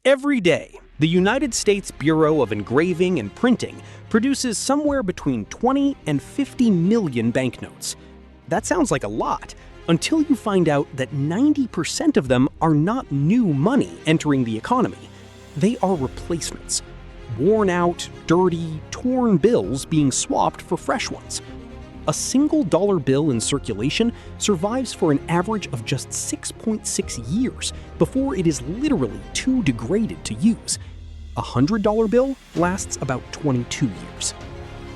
Every day, the United States Bureau of Engraving and Printing produces somewhere between 20 and 50 million banknotes. That sounds like a lot, until you find out that 90% of them are not new money entering the economy. They are replacements. Worn out, dirty, torn bills being swapped for fresh ones. A single dollar bill in circulation survives for an average of just 6.6 years before it is literally too degraded to use. A $100 bill lasts about 22 years.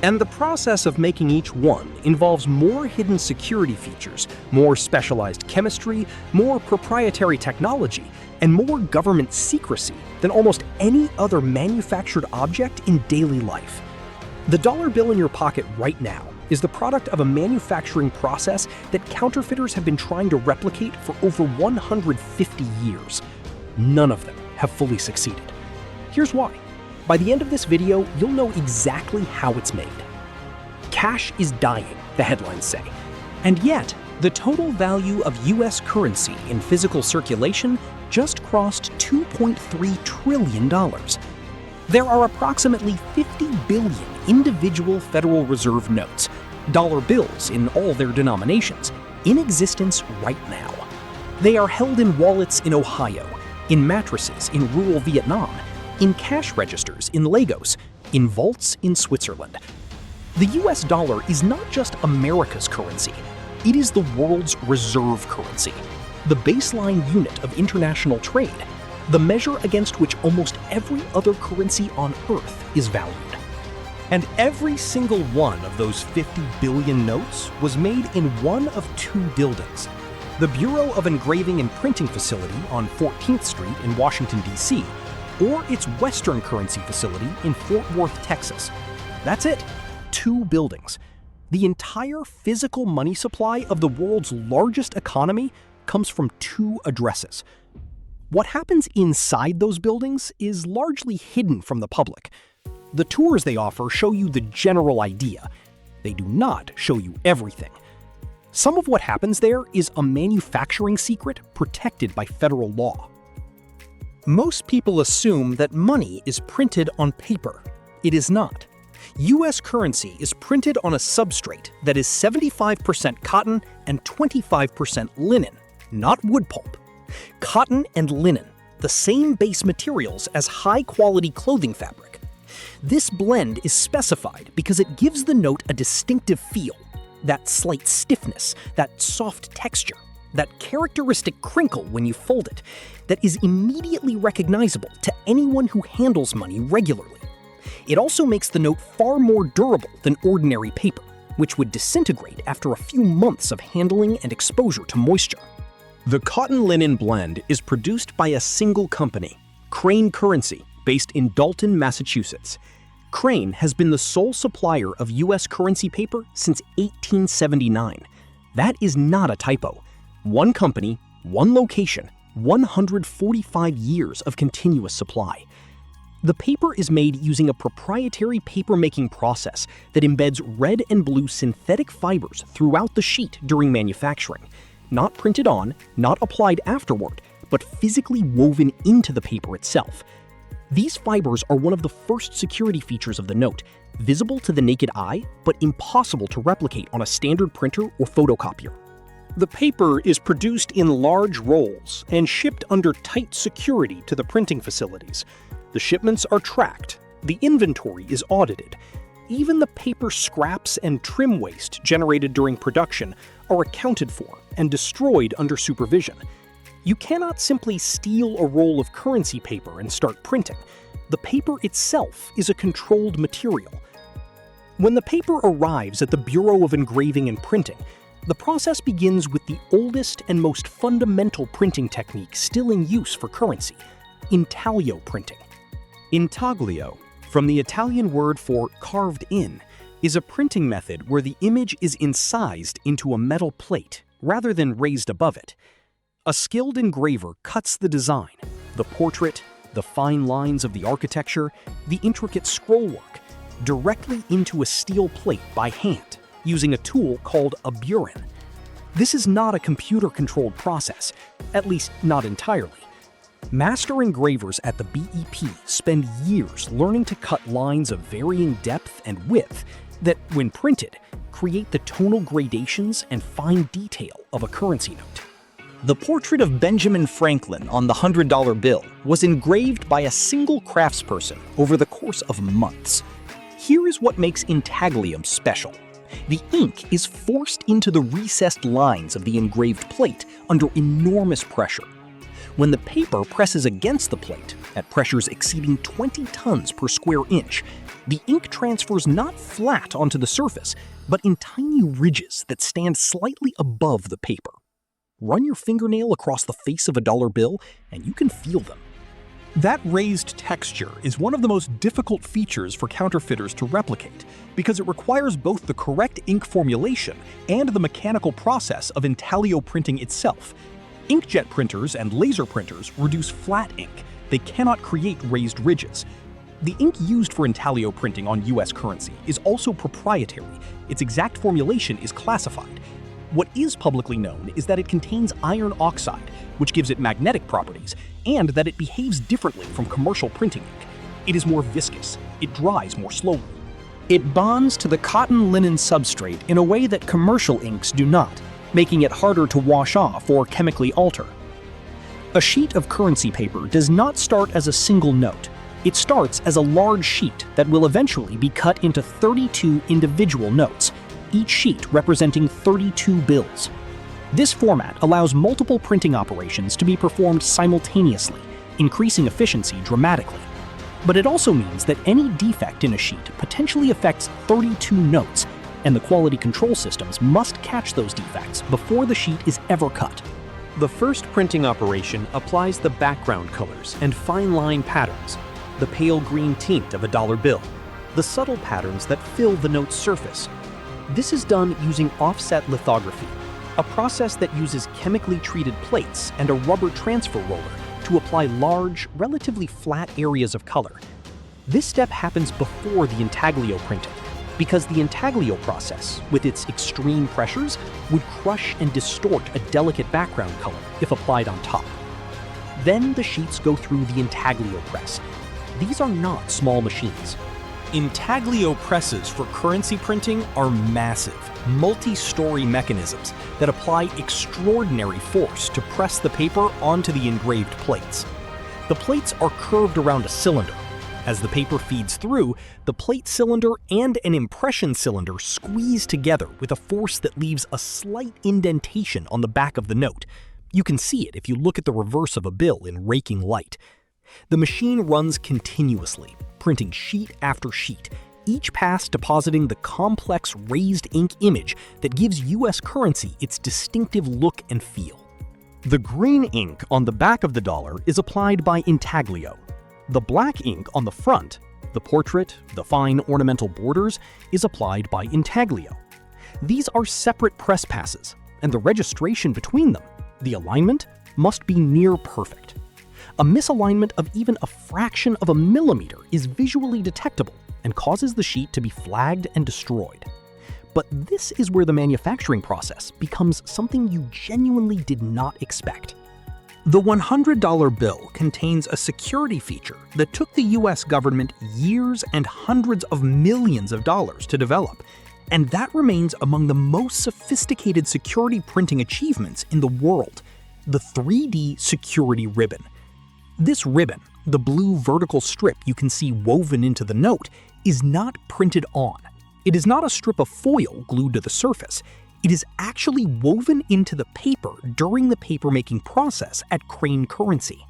And the process of making each one involves more hidden security features, more specialized chemistry, more proprietary technology, and more government secrecy than almost any other manufactured object in daily life. The dollar bill in your pocket right now is the product of a manufacturing process that counterfeiters have been trying to replicate for over 150 years. None of them have fully succeeded. Here's why. By the end of this video, you'll know exactly how it's made. Cash is dying, the headlines say. And yet, the total value of US currency in physical circulation just crossed $2.3 trillion. There are approximately 50 billion individual Federal Reserve notes, dollar bills in all their denominations, in existence right now. They are held in wallets in Ohio, in mattresses in rural Vietnam, in cash registers in Lagos, in vaults in Switzerland. The US dollar is not just America's currency, it is the world's reserve currency, the baseline unit of international trade, the measure against which almost every other currency on Earth is valued. And every single one of those 50 billion notes was made in one of two buildings: the Bureau of Engraving and Printing facility on 14th Street in Washington, D.C., or its Western currency facility in Fort Worth, Texas. That's it, two buildings. The entire physical money supply of the world's largest economy comes from two addresses. What happens inside those buildings is largely hidden from the public. The tours they offer show you the general idea. They do not show you everything. Some of what happens there is a manufacturing secret protected by federal law. Most people assume that money is printed on paper. It is not. US currency is printed on a substrate that is 75% cotton and 25% linen, not wood pulp. Cotton and linen, the same base materials as high-quality clothing fabric. This blend is specified because it gives the note a distinctive feel, that slight stiffness, that soft texture, that characteristic crinkle when you fold it, that is immediately recognizable to anyone who handles money regularly. It also makes the note far more durable than ordinary paper, which would disintegrate after a few months of handling and exposure to moisture. The cotton-linen blend is produced by a single company, Crane Currency, based in Dalton, Massachusetts. Crane has been the sole supplier of US currency paper since 1879. That is not a typo. One company, one location, 145 years of continuous supply. The paper is made using a proprietary paper-making process that embeds red and blue synthetic fibers throughout the sheet during manufacturing. Not printed on, not applied afterward, but physically woven into the paper itself. These fibers are one of the first security features of the note, visible to the naked eye, but impossible to replicate on a standard printer or photocopier. The paper is produced in large rolls and shipped under tight security to the printing facilities. The shipments are tracked, the inventory is audited. Even the paper scraps and trim waste generated during production are accounted for and destroyed under supervision. You cannot simply steal a roll of currency paper and start printing. The paper itself is a controlled material. When the paper arrives at the Bureau of Engraving and Printing, the process begins with the oldest and most fundamental printing technique still in use for currency: intaglio printing. Intaglio, from the Italian word for carved in, is a printing method where the image is incised into a metal plate rather than raised above it. A skilled engraver cuts the design, the portrait, the fine lines of the architecture, the intricate scrollwork, directly into a steel plate by hand, using a tool called a burin. This is not a computer-controlled process, at least not entirely. Master engravers at the BEP spend years learning to cut lines of varying depth and width that, when printed, create the tonal gradations and fine detail of a currency note. The portrait of Benjamin Franklin on the $100 bill was engraved by a single craftsperson over the course of months. Here is what makes intaglio special. The ink is forced into the recessed lines of the engraved plate under enormous pressure. When the paper presses against the plate, at pressures exceeding 20 tons per square inch, the ink transfers not flat onto the surface, but in tiny ridges that stand slightly above the paper. Run your fingernail across the face of a dollar bill, and you can feel them. That raised texture is one of the most difficult features for counterfeiters to replicate because it requires both the correct ink formulation and the mechanical process of intaglio printing itself. Inkjet printers and laser printers reduce flat ink. They cannot create raised ridges. The ink used for intaglio printing on US currency is also proprietary. Its exact formulation is classified. What is publicly known is that it contains iron oxide, which gives it magnetic properties, and that it behaves differently from commercial printing ink. It is more viscous. It dries more slowly. It bonds to the cotton linen substrate in a way that commercial inks do not, making it harder to wash off or chemically alter. A sheet of currency paper does not start as a single note. It starts as a large sheet that will eventually be cut into 32 individual notes, each sheet representing 32 bills. This format allows multiple printing operations to be performed simultaneously, increasing efficiency dramatically. But it also means that any defect in a sheet potentially affects 32 notes, and the quality control systems must catch those defects before the sheet is ever cut. The first printing operation applies the background colors and fine line patterns, the pale green tint of a dollar bill, the subtle patterns that fill the note's surface. This is done using offset lithography, a process that uses chemically treated plates and a rubber transfer roller to apply large, relatively flat areas of color. This step happens before the intaglio printing, because the intaglio process, with its extreme pressures, would crush and distort a delicate background color if applied on top. Then the sheets go through the intaglio press. These are not small machines. Intaglio presses for currency printing are massive, multi-story mechanisms that apply extraordinary force to press the paper onto the engraved plates. The plates are curved around a cylinder. As the paper feeds through, the plate cylinder and an impression cylinder squeeze together with a force that leaves a slight indentation on the back of the note. You can see it if you look at the reverse of a bill in raking light. The machine runs continuously, printing sheet after sheet, each pass depositing the complex raised ink image that gives US currency its distinctive look and feel. The green ink on the back of the dollar is applied by intaglio. The black ink on the front, the portrait, the fine ornamental borders, is applied by intaglio. These are separate press passes, and the registration between them, the alignment, must be near perfect. A misalignment of even a fraction of a millimeter is visually detectable and causes the sheet to be flagged and destroyed. But this is where the manufacturing process becomes something you genuinely did not expect. The $100 bill contains a security feature that took the US government years and hundreds of millions of dollars to develop, and that remains among the most sophisticated security printing achievements in the world: the 3D security ribbon. This ribbon, the blue vertical strip you can see woven into the note, is not printed on. It is not a strip of foil glued to the surface. It is actually woven into the paper during the paper-making process at Crane Currency.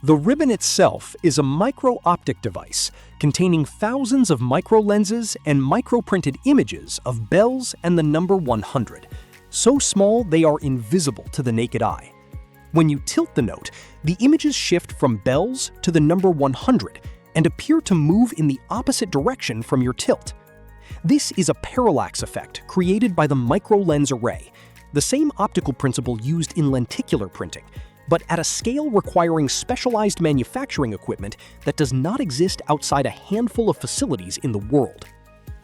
The ribbon itself is a micro-optic device containing thousands of micro-lenses and micro-printed images of bells and the number 100, so small they are invisible to the naked eye. When you tilt the note, the images shift from bells to the number 100 and appear to move in the opposite direction from your tilt. This is a parallax effect created by the micro-lens array, the same optical principle used in lenticular printing, but at a scale requiring specialized manufacturing equipment that does not exist outside a handful of facilities in the world.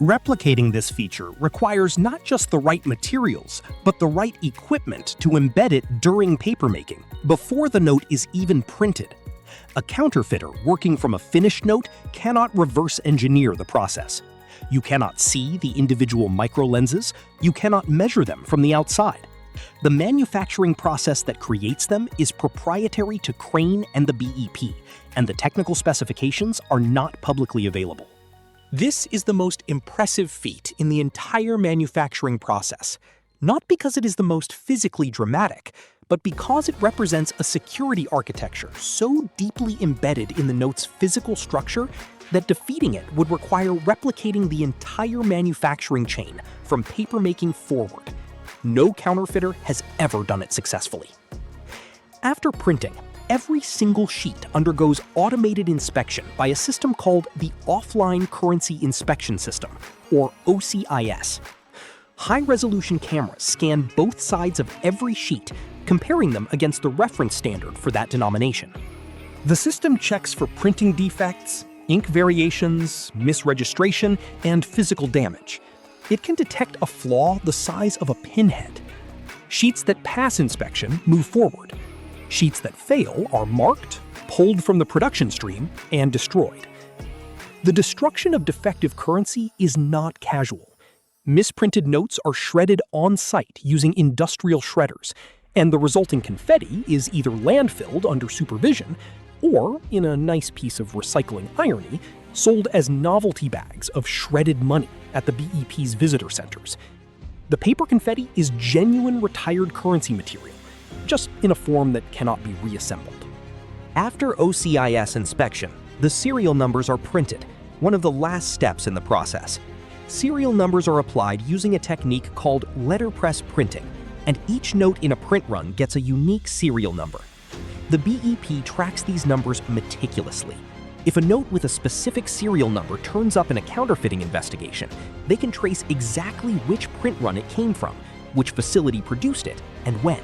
Replicating this feature requires not just the right materials, but the right equipment to embed it during papermaking, before the note is even printed. A counterfeiter working from a finished note cannot reverse engineer the process. You cannot see the individual microlenses, you cannot measure them from the outside. The manufacturing process that creates them is proprietary to Crane and the BEP, and the technical specifications are not publicly available. This is the most impressive feat in the entire manufacturing process, not because it is the most physically dramatic, but because it represents a security architecture so deeply embedded in the note's physical structure that defeating it would require replicating the entire manufacturing chain from papermaking forward. No counterfeiter has ever done it successfully. After printing, every single sheet undergoes automated inspection by a system called the Offline Currency Inspection System, or OCIS. High-resolution cameras scan both sides of every sheet, comparing them against the reference standard for that denomination. The system checks for printing defects, ink variations, misregistration, and physical damage. It can detect a flaw the size of a pinhead. Sheets that pass inspection move forward. Sheets that fail are marked, pulled from the production stream, and destroyed. The destruction of defective currency is not casual. Misprinted notes are shredded on-site using industrial shredders, and the resulting confetti is either landfilled under supervision or, in a nice piece of recycling irony, sold as novelty bags of shredded money at the BEP's visitor centers. The paper confetti is genuine retired currency material, just in a form that cannot be reassembled. After OCIS inspection, the serial numbers are printed, one of the last steps in the process. Serial numbers are applied using a technique called letterpress printing, and each note in a print run gets a unique serial number. The BEP tracks these numbers meticulously. If a note with a specific serial number turns up in a counterfeiting investigation, they can trace exactly which print run it came from, which facility produced it, and when.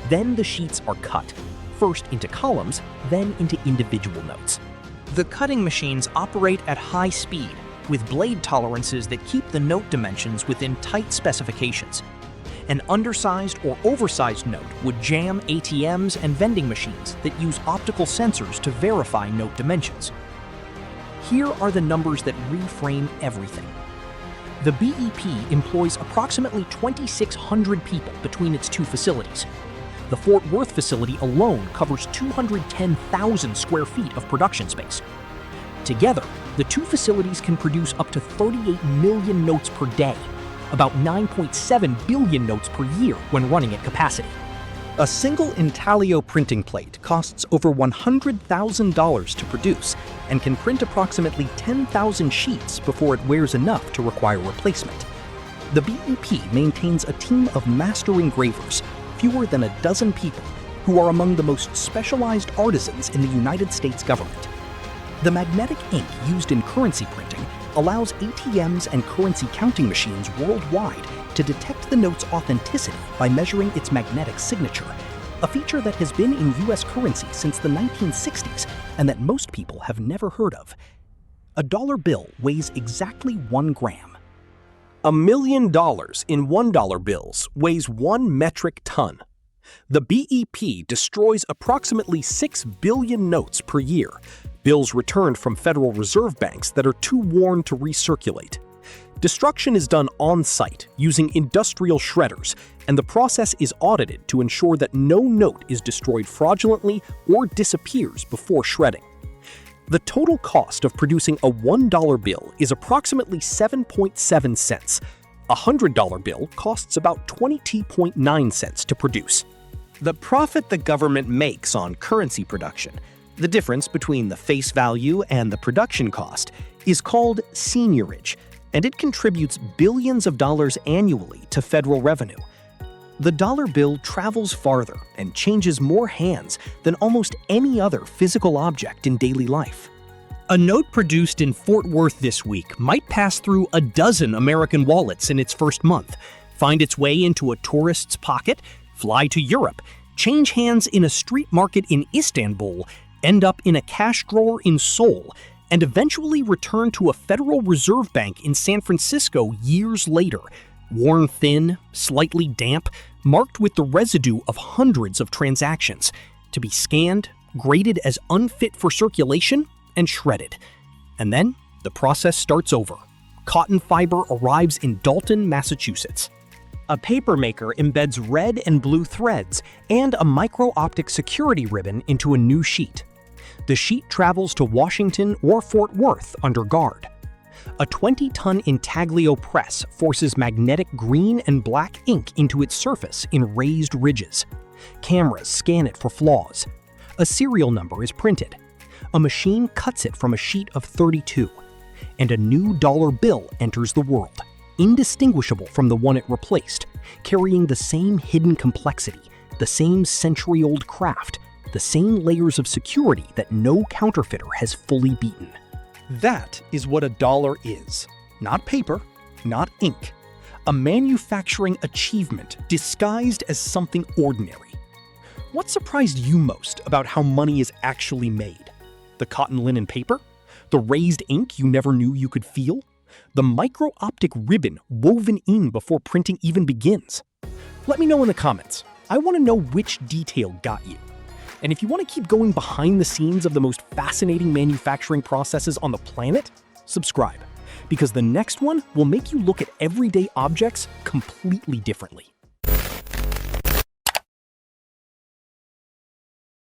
Then the sheets are cut, first into columns, then into individual notes. The cutting machines operate at high speed, with blade tolerances that keep the note dimensions within tight specifications. An undersized or oversized note would jam ATMs and vending machines that use optical sensors to verify note dimensions. Here are the numbers that reframe everything. The BEP employs approximately 2,600 people between its two facilities. The Fort Worth facility alone covers 210,000 square feet of production space. Together, the two facilities can produce up to 38 million notes per day, about 9.7 billion notes per year when running at capacity. A single intaglio printing plate costs over $100,000 to produce and can print approximately 10,000 sheets before it wears enough to require replacement. The BEP maintains a team of master engravers, fewer than a dozen people, who are among the most specialized artisans in the United States government. The magnetic ink used in currency printing allows ATMs and currency counting machines worldwide to detect the note's authenticity by measuring its magnetic signature, a feature that has been in US currency since the 1960s and that most people have never heard of. A dollar bill weighs exactly 1 gram. $1 million in $1 bills weighs 1 metric ton. The BEP destroys approximately 6 billion notes per year, bills returned from Federal Reserve banks that are too worn to recirculate. Destruction is done on-site using industrial shredders, and the process is audited to ensure that no note is destroyed fraudulently or disappears before shredding. The total cost of producing a $1 bill is approximately 7.7 cents. A $100 bill costs about 22.9 cents to produce. The profit the government makes on currency production, the difference between the face value and the production cost, is called seigniorage, and it contributes billions of dollars annually to federal revenue. The dollar bill travels farther and changes more hands than almost any other physical object in daily life. A note produced in Fort Worth this week might pass through a dozen American wallets in its first month, find its way into a tourist's pocket, fly to Europe, change hands in a street market in Istanbul, end up in a cash drawer in Seoul, and eventually returned to a Federal Reserve Bank in San Francisco years later, worn thin, slightly damp, marked with the residue of hundreds of transactions, to be scanned, graded as unfit for circulation, and shredded. And then, the process starts over. Cotton fiber arrives in Dalton, Massachusetts. A paper maker embeds red and blue threads and a micro-optic security ribbon into a new sheet. The sheet travels to Washington or Fort Worth under guard. A 20-ton intaglio press forces magnetic green and black ink into its surface in raised ridges. Cameras scan it for flaws. A serial number is printed. A machine cuts it from a sheet of 32. And a new dollar bill enters the world, indistinguishable from the one it replaced, carrying the same hidden complexity, the same century-old craft, the same layers of security that no counterfeiter has fully beaten. That is what a dollar is. Not paper, not ink. A manufacturing achievement disguised as something ordinary. What surprised you most about how money is actually made? The cotton linen paper? The raised ink you never knew you could feel? The micro-optic ribbon woven in before printing even begins? Let me know in the comments. I want to know which detail got you. And if you want to keep going behind the scenes of the most fascinating manufacturing processes on the planet, subscribe, because the next one will make you look at everyday objects completely differently.